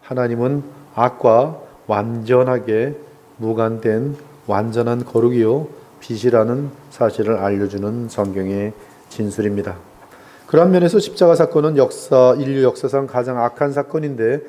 하나님은 악과 완전하게 무관된 완전한 거룩이요 빛이라는 사실을 알려주는 성경의 진술입니다. 그런 면에서 십자가 사건은 인류 역사상 가장 악한 사건인데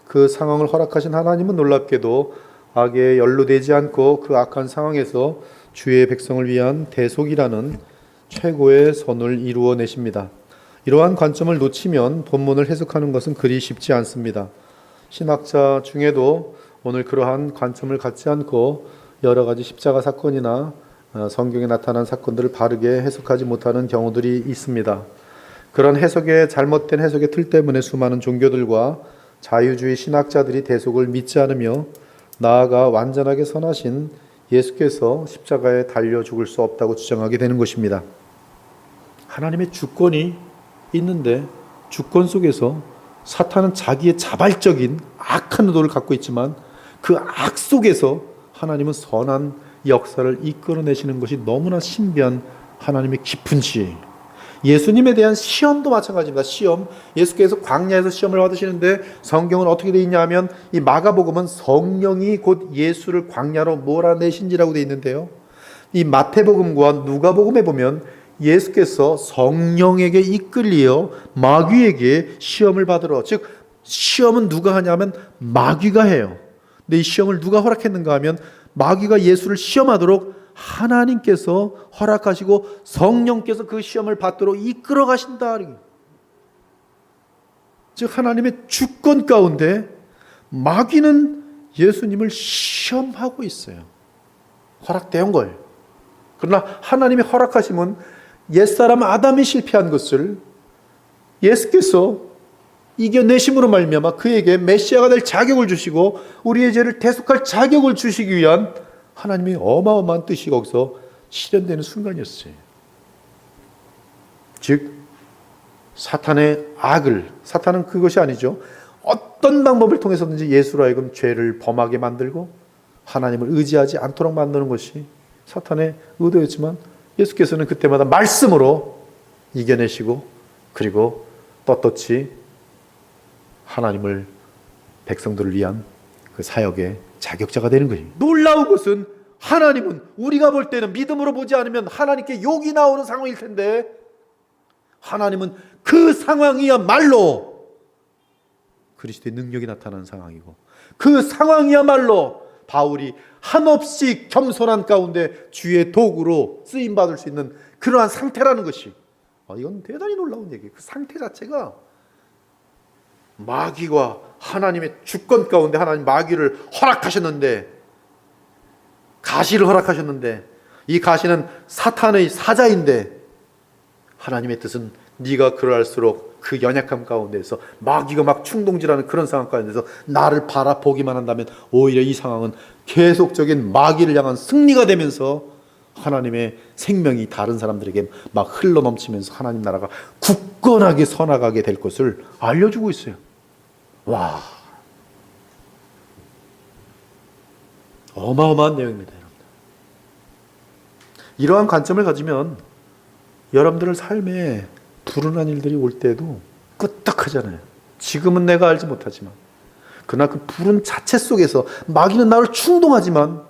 그 상황을 허락하신 하나님은 놀랍게도 악에 연루되지 않고 그 악한 상황에서 주의 백성을 위한 대속이라는 최고의 선을 이루어내십니다. 이러한 관점을 놓치면 본문을 해석하는 것은 그리 쉽지 않습니다. 신학자 중에도 오늘 그러한 관점을 갖지 않고 여러 가지 십자가 사건이나 성경에 나타난 사건들을 바르게 해석하지 못하는 경우들이 있습니다. 그런 잘못된 해석의 틀 때문에 수많은 종교들과 자유주의 신학자들이 대속을 믿지 않으며 나아가 완전하게 선하신 예수께서 십자가에 달려 죽을 수 없다고 주장하게 되는 것입니다. 하나님의 주권이 있는데 주권 속에서 사탄은 자기의 자발적인 악한 의도를 갖고 있지만 그 악 속에서 하나님은 선한 역사를 이끌어내시는 것이 너무나 신비한 하나님의 깊은 지혜. 예수님에 대한 시험도 마찬가지입니다. 시험. 예수께서 광야에서 시험을 받으시는데 성경은 어떻게 되어 있냐 하면 이 마가복음은 성령이 곧 예수를 광야로 몰아내신지라고 되어 있는데요. 이 마태복음과 누가복음에 보면 예수께서 성령에게 이끌려 마귀에게 시험을 받으러, 즉 시험은 누가 하냐면 마귀가 해요. 근데 이 시험을 누가 허락했는가 하면 마귀가 예수를 시험하도록 하나님께서 허락하시고 성령께서 그 시험을 받도록 이끌어 가신다. 즉 하나님의 주권 가운데 마귀는 예수님을 시험하고 있어요. 허락되어 온 거예요. 그러나 하나님의 허락하심은 옛사람 아담이 실패한 것을 예수께서 이겨내심으로 말미암아 그에게 메시아가 될 자격을 주시고 우리의 죄를 대속할 자격을 주시기 위한 하나님의 어마어마한 뜻이 거기서 실현되는 순간이었어요. 즉 사탄의 악을, 사탄은 그것이 아니죠. 어떤 방법을 통해서든지 예수로 하여금 죄를 범하게 만들고 하나님을 의지하지 않도록 만드는 것이 사탄의 의도였지만 예수께서는 그때마다 말씀으로 이겨내시고 그리고 떳떳이 하나님을 백성들을 위한 그 사역의 자격자가 되는 거예요. 놀라운 것은 하나님은 우리가 볼 때는 믿음으로 보지 않으면 하나님께 욕이 나오는 상황일 텐데 하나님은 그 상황이야말로 그리스도의 능력이 나타나는 상황이고 그 상황이야말로 바울이 한없이 겸손한 가운데 주의 도구로 쓰임받을 수 있는 그러한 상태라는 것이 이건 대단히 놀라운 얘기예요. 그 상태 자체가 마귀와 하나님의 주권 가운데 하나님 마귀를 허락하셨는데 가시를 허락하셨는데 이 가시는 사탄의 사자인데 하나님의 뜻은 네가 그럴수록 그 연약함 가운데서 마귀가 막 충동질하는 그런 상황 가운데서 나를 바라보기만 한다면 오히려 이 상황은 계속적인 마귀를 향한 승리가 되면서 하나님의 생명이 다른 사람들에게 막 흘러넘치면서 하나님 나라가 굳건하게 서나가게 될 것을 알려주고 있어요. 와, 어마어마한 내용입니다. 여러분들. 이러한 관점을 가지면 여러분들의 삶에 불운한 일들이 올 때도 끄떡하잖아요. 지금은 내가 알지 못하지만 그러나 그 불운 자체 속에서 마귀는 나를 충동하지만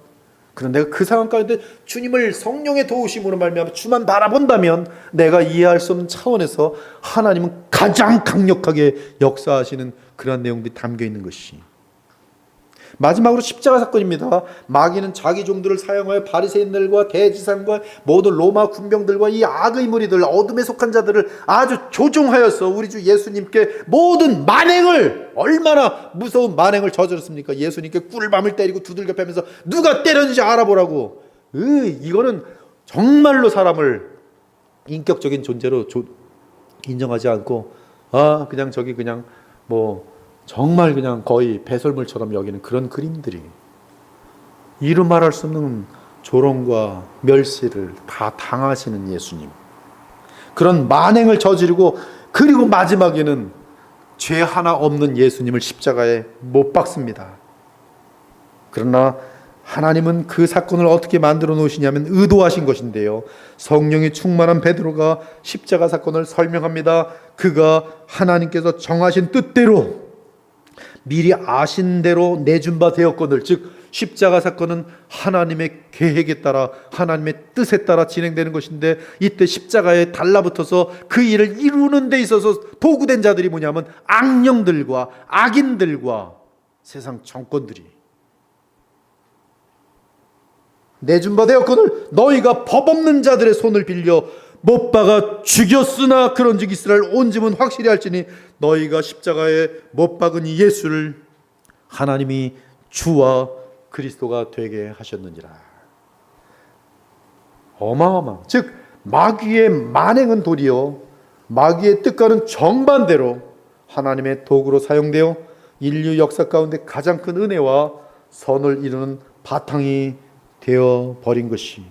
그러나 내가 그 상황 가운데 주님을 성령의 도우심으로 말미암아 주만 바라본다면 내가 이해할 수 없는 차원에서 하나님은 가장 강력하게 역사하시는 그러한 내용들이 담겨 있는 것이 마지막으로 십자가 사건입니다. 마귀는 자기 종들을 사용하여 바리새인들과 대지사장과 모든 로마 군병들과 이 악의 무리들, 어둠에 속한 자들을 아주 조종하여서 우리 주 예수님께 모든 만행을, 얼마나 무서운 만행을 저질렀습니까? 예수님께 꿀밤을 때리고 두들겨 패면서 누가 때렸는지 알아보라고. 이거는 정말로 사람을 인격적인 존재로 인정하지 않고 그냥 저기 그냥 정말 그냥 거의 배설물처럼 여기는 그런 그림들이 이루 말할 수 없는 조롱과 멸시를 다 당하시는 예수님, 그런 만행을 저지르고 그리고 마지막에는 죄 하나 없는 예수님을 십자가에 못 박습니다. 그러나 하나님은 그 사건을 어떻게 만들어 놓으시냐면 의도하신 것인데요, 성령이 충만한 베드로가 십자가 사건을 설명합니다. 그가 하나님께서 정하신 뜻대로 미리 아신 대로 내준 바 되었거늘, 즉 십자가 사건은 하나님의 계획에 따라 하나님의 뜻에 따라 진행되는 것인데, 이때 십자가에 달라붙어서 그 일을 이루는 데 있어서 도구된 자들이 뭐냐면 악령들과 악인들과 세상 정권들이 내준 바 되었거늘 너희가 법 없는 자들의 손을 빌려 못 박아 죽였으나 그런즉 이스라엘 온 집은 확실히 할지니 너희가 십자가에 못 박은 이 예수를 하나님이 주와 그리스도가 되게 하셨느니라. 어마어마한, 즉 마귀의 만행은 도리어 마귀의 뜻과는 정반대로 하나님의 도구로 사용되어 인류 역사 가운데 가장 큰 은혜와 선을 이루는 바탕이 되어 버린 것이,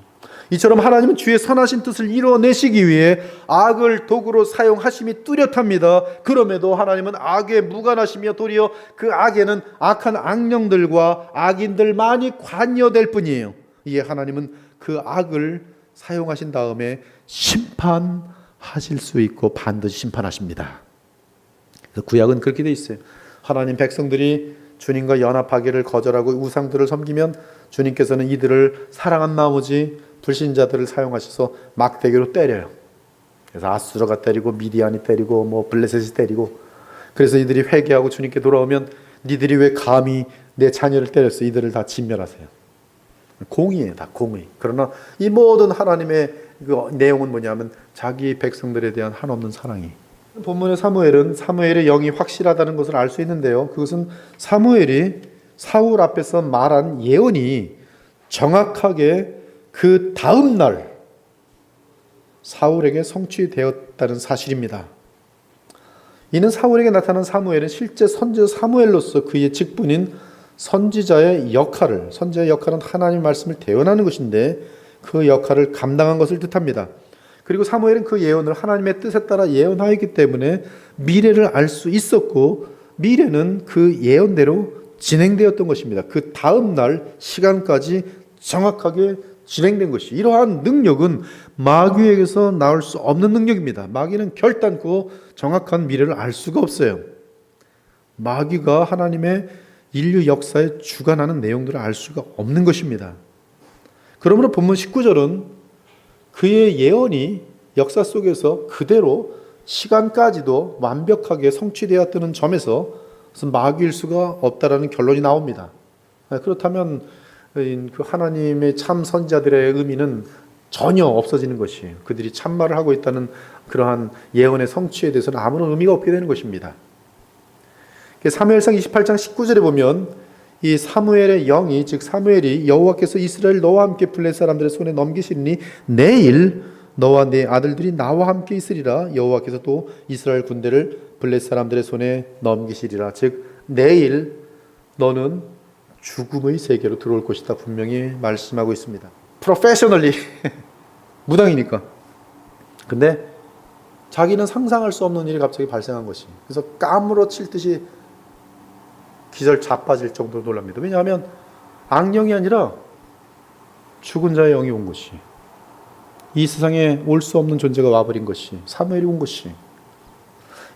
이처럼 하나님은 주의 선하신 뜻을 이뤄내시기 위해 악을 도구로 사용하심이 뚜렷합니다. 그럼에도 하나님은 악에 무관하시며 도리어 그 악에는 악한 악령들과 악인들만이 관여될 뿐이에요. 이에 하나님은 그 악을 사용하신 다음에 심판하실 수 있고 반드시 심판하십니다. 그래서 구약은 그렇게 돼 있어요. 하나님 백성들이 주님과 연합하기를 거절하고 우상들을 섬기면 주님께서는 이들을 사랑한 나머지 불신자들을 사용하셔서 막대기로 때려요. 그래서 아수르가 때리고 미디안이 때리고 뭐 블레셋이 때리고, 그래서 이들이 회개하고 주님께 돌아오면 니들이 왜 감히 내 자녀를 때렸어? 이들을 다 진멸하세요. 공의예요, 다 공의. 그러나 이 모든 하나님의 그 내용은 뭐냐면 자기 백성들에 대한 한없는 사랑이. 본문의 사무엘의 영이 확실하다는 것을 알 수 있는데요, 그것은 사무엘이 사울 앞에서 말한 예언이 정확하게 그 다음 날 사울에게 성취되었다는 사실입니다. 이는 사울에게 나타난 사무엘은 실제 선지자 사무엘로서 그의 직분인 선지자의 역할은 하나님의 말씀을 대언하는 것인데 그 역할을 감당한 것을 뜻합니다. 그리고 사무엘은 그 예언을 하나님의 뜻에 따라 예언하였기 때문에 미래를 알 수 있었고, 미래는 그 예언대로 진행되었던 것입니다. 그 다음 날 시간까지 정확하게 진행된 것이, 이러한 능력은 마귀에게서 나올 수 없는 능력입니다. 마귀는 결단코 정확한 미래를 알 수가 없어요. 마귀가 하나님의 인류 역사에 주관하는 내용들을 알 수가 없는 것입니다. 그러므로 본문 19절은 그의 예언이 역사 속에서 그대로 시간까지도 완벽하게 성취되었다는 점에서 무슨 마귀일 수가 없다라는 결론이 나옵니다. 그렇다면 그 하나님의 참 선지자들의 의미는 전혀 없어지는 것이에요. 그들이 참말을 하고 있다는 그러한 예언의 성취에 대해서는 아무런 의미가 없게 되는 것입니다. 사무엘상 28장 19절에 보면 이 사무엘의 영이, 즉 사무엘이 여호와께서 이스라엘 너와 함께 블레셋 사람들의 손에 넘기시리니 내일 너와 네 아들들이 나와 함께 있으리라. 여호와께서 또 이스라엘 군대를 블레셋 사람들의 손에 넘기시리라. 즉 내일 너는 죽음의 세계로 들어올 것이다 분명히 말씀하고 있습니다. 프로페셔널리 무당이니까. 근데 자기는 상상할 수 없는 일이 갑자기 발생한 것이, 그래서 까무러칠 듯이 기절 자빠질 정도로 놀랍니다. 왜냐하면 악령이 아니라 죽은 자의 영이 온 것이, 이 세상에 올 수 없는 존재가 와버린 것이, 사무엘이 온 것이,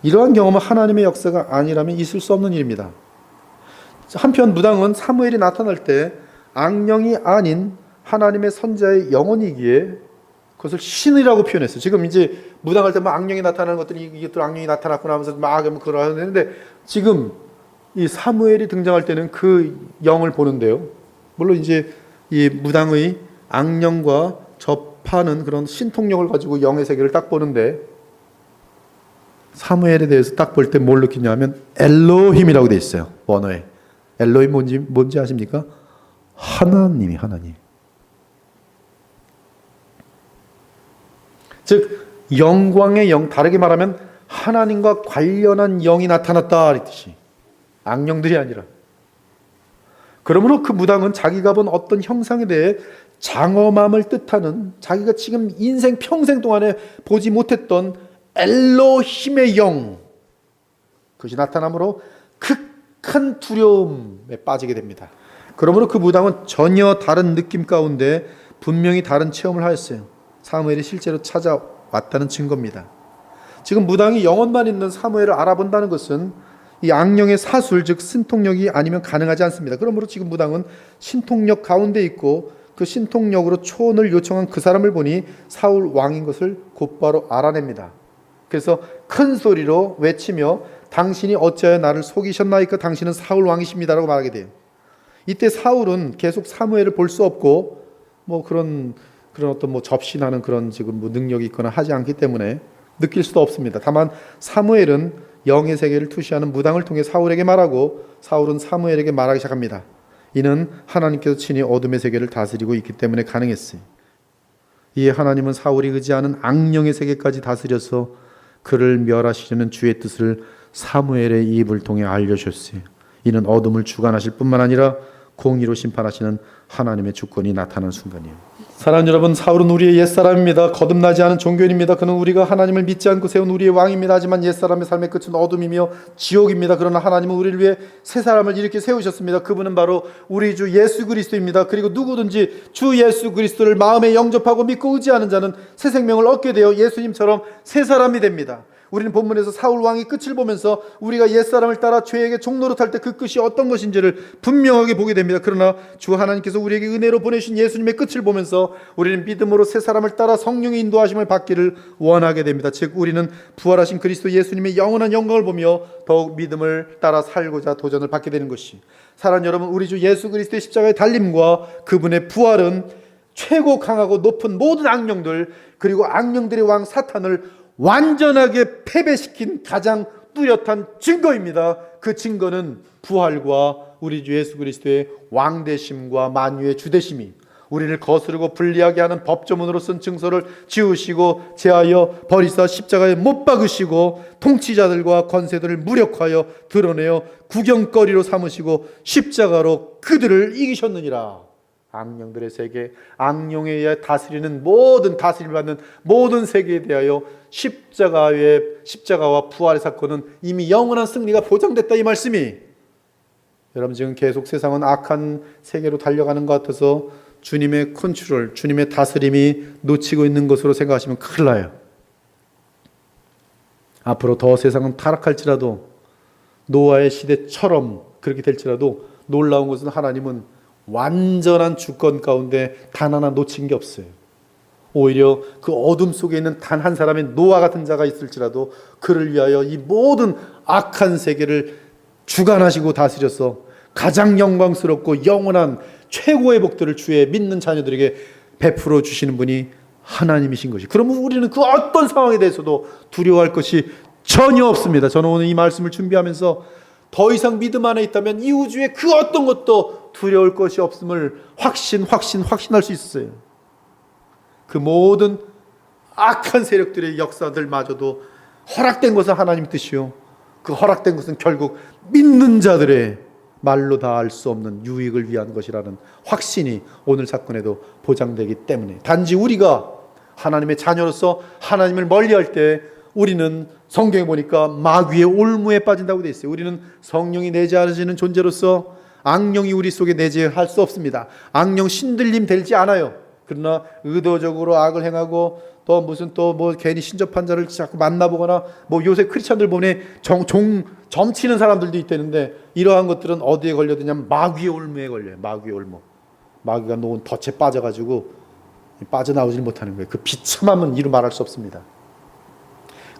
이러한 경험은 하나님의 역사가 아니라면 있을 수 없는 일입니다. 한편 무당은 사무엘이 나타날 때 악령이 아닌 하나님의 선지자의 영혼이기에 그것을 신이라고 표현했어요. 지금 이제 무당할 때 막 악령이 나타나는 것들이 이게 또 악령이 나타났구나 하면서 막 그걸 하는데, 지금 이 사무엘이 등장할 때는 그 영을 보는데요. 물론 이제 이 무당의 악령과 접하는 그런 신통력을 가지고 영의 세계를 딱 보는데, 사무엘에 대해서 딱 볼 때 뭘 느끼냐면 엘로힘이라고 되어 있어요. 원어에. 엘로힘 뭔지 아십니까? 하나님이 하나님. 즉 영광의 영, 다르게 말하면 하나님과 관련한 영이 나타났다 이 뜻이, 악령들이 아니라. 그러므로 그 무당은 자기가 본 어떤 형상에 대해 장엄함을 뜻하는, 자기가 지금 인생 평생 동안에 보지 못했던 엘로힘의 영, 그것이 나타나므로 극한 두려움에 빠지게 됩니다. 그러므로 그 무당은 전혀 다른 느낌 가운데 분명히 다른 체험을 하였어요. 사무엘이 실제로 찾아왔다는 증거입니다. 지금 무당이 영혼만 있는 사무엘을 알아본다는 것은 이 악령의 사술 즉 신통력이 아니면 가능하지 않습니다. 그러므로 지금 무당은 신통력 가운데 있고 그 신통력으로 초혼을 요청한 그 사람을 보니 사울 왕인 것을 곧바로 알아냅니다. 그래서 큰 소리로 외치며 당신이 어찌하여 나를 속이셨나이까 당신은 사울 왕이십니다라고 말하게 돼요. 이때 사울은 계속 사무엘을 볼 수 없고 그런 어떤 접신하는 그런 지금 능력이 있거나 하지 않기 때문에 느낄 수도 없습니다. 다만 사무엘은 영의 세계를 투시하는 무당을 통해 사울에게 말하고 사울은 사무엘에게 말하기 시작합니다. 이는 하나님께서 친히 어둠의 세계를 다스리고 있기 때문에 가능했어요. 이에 하나님은 사울이 의지하는 악령의 세계까지 다스려서 그를 멸하시려는 주의 뜻을 사무엘의 입을 통해 알려주셨어요. 이는 어둠을 주관하실 뿐만 아니라 공의로 심판하시는 하나님의 주권이 나타나는 순간이에요. 사랑하는 여러분, 사울은 우리의 옛사람입니다. 거듭나지 않은 종교인입니다. 그는 우리가 하나님을 믿지 않고 세운 우리의 왕입니다. 하지만 옛사람의 삶의 끝은 어둠이며 지옥입니다. 그러나 하나님은 우리를 위해 새 사람을 이렇게 세우셨습니다. 그분은 바로 우리 주 예수 그리스도입니다. 그리고 누구든지 주 예수 그리스도를 마음에 영접하고 믿고 의지하는 자는 새 생명을 얻게 되어 예수님처럼 새 사람이 됩니다. 우리는 본문에서 사울 왕의 끝을 보면서 우리가 옛사람을 따라 죄에게 종노릇할 때 그 끝이 어떤 것인지를 분명하게 보게 됩니다. 그러나 주 하나님께서 우리에게 은혜로 보내신 예수님의 끝을 보면서 우리는 믿음으로 새 사람을 따라 성령의 인도하심을 받기를 원하게 됩니다. 즉 우리는 부활하신 그리스도 예수님의 영원한 영광을 보며 더욱 믿음을 따라 살고자 도전을 받게 되는 것이, 사랑하는 여러분, 우리 주 예수 그리스도의 십자가의 달림과 그분의 부활은 최고 강하고 높은 모든 악령들 그리고 악령들의 왕 사탄을 완전하게 패배시킨 가장 뚜렷한 증거입니다. 그 증거는 부활과 우리 주 예수 그리스도의 왕되심과 만유의 주되심이 우리를 거스르고 불리하게 하는 법조문으로 쓴 증서를 지우시고 제하여 버리사 십자가에 못 박으시고 통치자들과 권세들을 무력하여 드러내어 구경거리로 삼으시고 십자가로 그들을 이기셨느니라. 악령들의 세계, 악령에 의해 다스리는 모든 다스림을 받는 모든 세계에 대하여 십자가와 부활의 사건은 이미 영원한 승리가 보장됐다, 이 말씀이. 여러분, 지금 계속 세상은 악한 세계로 달려가는 것 같아서 주님의 컨트롤, 주님의 다스림이 놓치고 있는 것으로 생각하시면 큰일 나요. 앞으로 더 세상은 타락할지라도 노아의 시대처럼 그렇게 될지라도 놀라운 것은 하나님은 완전한 주권 가운데 단 하나 놓친 게 없어요. 오히려 그 어둠 속에 있는 단 한 사람의 노아 같은 자가 있을지라도 그를 위하여 이 모든 악한 세계를 주관하시고 다스려서 가장 영광스럽고 영원한 최고의 복들을 주의 믿는 자녀들에게 베풀어 주시는 분이 하나님이신 것이. 그러면 우리는 그 어떤 상황에 대해서도 두려워할 것이 전혀 없습니다. 저는 오늘 이 말씀을 준비하면서 더 이상 믿음 안에 있다면 이 우주에 그 어떤 것도 두려울 것이 없음을 확신할 수 있어요. 그 모든 악한 세력들의 역사들마저도 허락된 것은 하나님 뜻이요, 그 허락된 것은 결국 믿는 자들의 말로 다 알 수 없는 유익을 위한 것이라는 확신이 오늘 사건에도 보장되기 때문에, 단지 우리가 하나님의 자녀로서 하나님을 멀리할 때 우리는 성경에 보니까 마귀의 올무에 빠진다고 되어 있어요. 우리는 성령이 내재하시는 존재로서 악령이 우리 속에 내재할 수 없습니다. 악령 신들림 되지 않아요. 그러나 의도적으로 악을 행하고 또 무슨 괜히 신접한 자를 자꾸 만나보거나 요새 크리스찬들 보면 점치는 사람들도 있다는데, 이러한 것들은 어디에 걸려드냐면 마귀의 올무에 걸려요. 마귀의 올무. 마귀가 놓은 덫에 빠져가지고 빠져나오질 못하는 거예요. 그 비참함은 이루 말할 수 없습니다.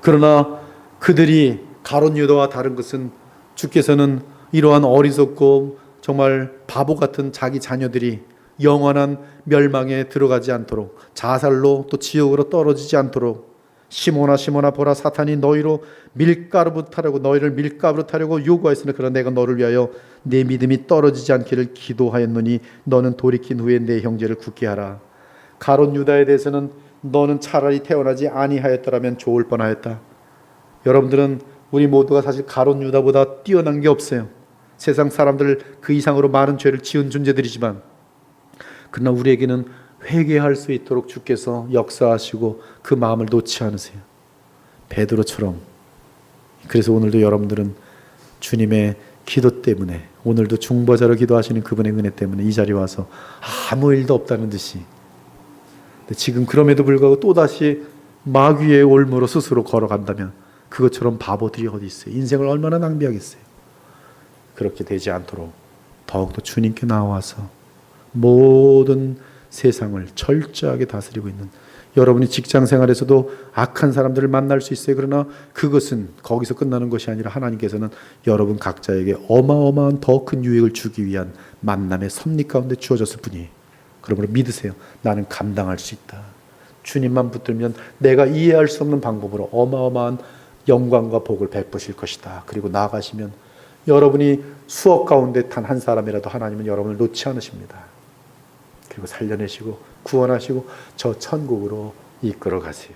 그러나 그들이 가룟 유다와 다른 것은 주께서는 이러한 어리석고 정말 바보 같은 자기 자녀들이 영원한 멸망에 들어가지 않도록, 자살로 또 지옥으로 떨어지지 않도록, 시몬아 보라, 사탄이 너희를 밀가루로 타려고 요구하였으나 그러나 내가 너를 위하여 내 믿음이 떨어지지 않기를 기도하였노니 너는 돌이킨 후에 내 형제를 굳게 하라. 가룟 유다에 대해서는 너는 차라리 태어나지 아니하였더라면 좋을 뻔하였다. 여러분들은, 우리 모두가 사실 가룟 유다보다 뛰어난 게 없어요. 세상 사람들 그 이상으로 많은 죄를 지은 존재들이지만, 그러나 우리에게는 회개할 수 있도록 주께서 역사하시고 그 마음을 놓지 않으세요. 베드로처럼. 그래서 오늘도 여러분들은 주님의 기도 때문에, 오늘도 중보자로 기도하시는 그분의 은혜 때문에 이 자리에 와서 아무 일도 없다는 듯이, 지금 그럼에도 불구하고 또다시 마귀의 올무로 스스로 걸어간다면 그것처럼 바보들이 어디 있어요. 인생을 얼마나 낭비하겠어요. 그렇게 되지 않도록 더욱더 주님께 나와서 모든 세상을 철저하게 다스리고 있는, 여러분이 직장 생활에서도 악한 사람들을 만날 수 있어요. 그러나 그것은 거기서 끝나는 것이 아니라 하나님께서는 여러분 각자에게 어마어마한 더 큰 유익을 주기 위한 만남의 섭리 가운데 주어졌을 뿐이에요. 그러므로 믿으세요. 나는 감당할 수 있다. 주님만 붙들면 내가 이해할 수 없는 방법으로 어마어마한 영광과 복을 베푸실 것이다. 그리고 나아가시면 여러분이 수억 가운데 단 한 사람이라도 하나님은 여러분을 놓지 않으십니다. 그리고 살려내시고 구원하시고 저 천국으로 이끌어 가세요.